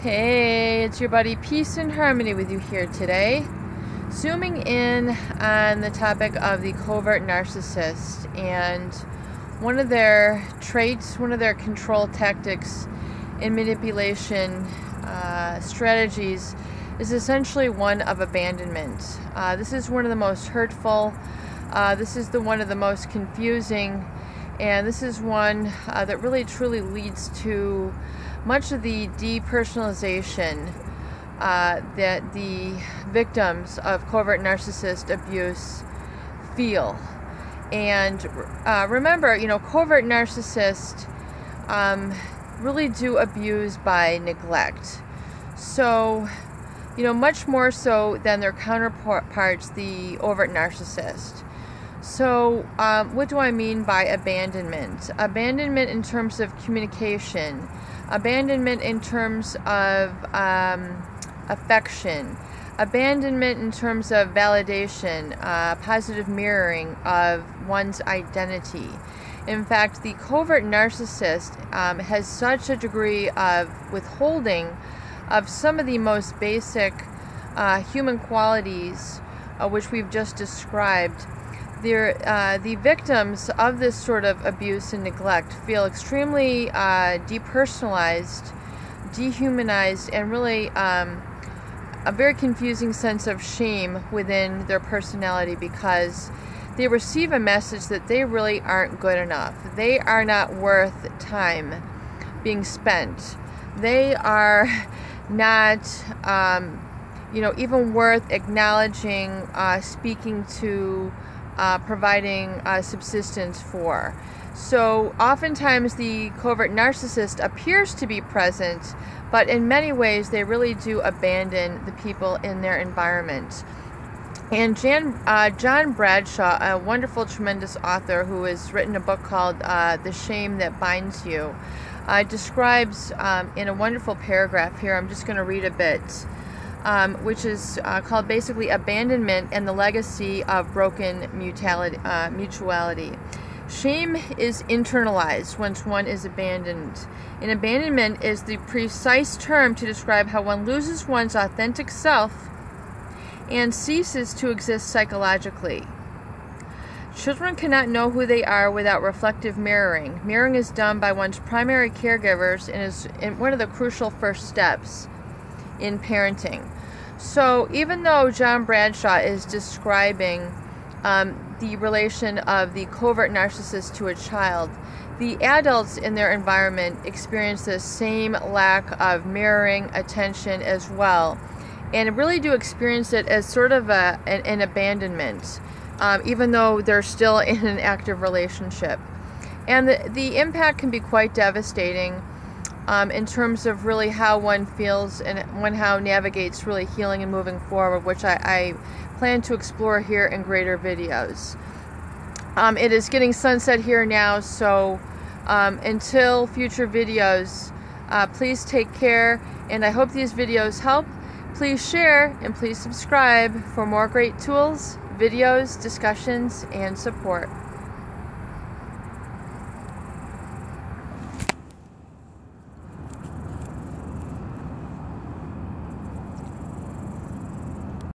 Hey, it's your buddy Peace and Harmony with you here today. Zooming in on the topic of the covert narcissist, and one of their traits, one of their control tactics and manipulation strategies is essentially one of abandonment. This is one of the most hurtful, this is one of the most confusing, and this is one that really truly leads to much of the depersonalization that the victims of covert narcissist abuse feel. And remember, covert narcissists really do abuse by neglect. So, much more so than their counterparts, the overt narcissist. So, what do I mean by abandonment? Abandonment in terms of communication. Abandonment in terms of affection. Abandonment in terms of validation, positive mirroring of one's identity. In fact, the covert narcissist has such a degree of withholding of some of the most basic human qualities which we've just described. The victims of this sort of abuse and neglect feel extremely depersonalized, dehumanized, and really a very confusing sense of shame within their personality, because they receive a message that they really aren't good enough. They are not worth time being spent. They are not even worth acknowledging, speaking to, providing subsistence for. So oftentimes the covert narcissist appears to be present, but in many ways they really do abandon the people in their environment. And John Bradshaw, a wonderful, tremendous author who has written a book called The Shame That Binds You, describes in a wonderful paragraph here, I'm just going to read a bit, which is called basically Abandonment and the Legacy of Broken Mutuality. Shame is internalized once one is abandoned. And abandonment is the precise term to describe how one loses one's authentic self and ceases to exist psychologically. Children cannot know who they are without reflective mirroring. Mirroring is done by one's primary caregivers and is one of the crucial first steps in parenting. So even though John Bradshaw is describing the relation of the covert narcissist to a child, the adults in their environment experience the same lack of mirroring attention as well, and really do experience it as sort of an abandonment, even though they're still in an active relationship. And the impact can be quite devastating in terms of really how one feels and how navigates really healing and moving forward, which I plan to explore here in greater videos. It is getting sunset here now, so until future videos, please take care, and I hope these videos help. Please share and please subscribe for more great tools, videos, discussions, and support.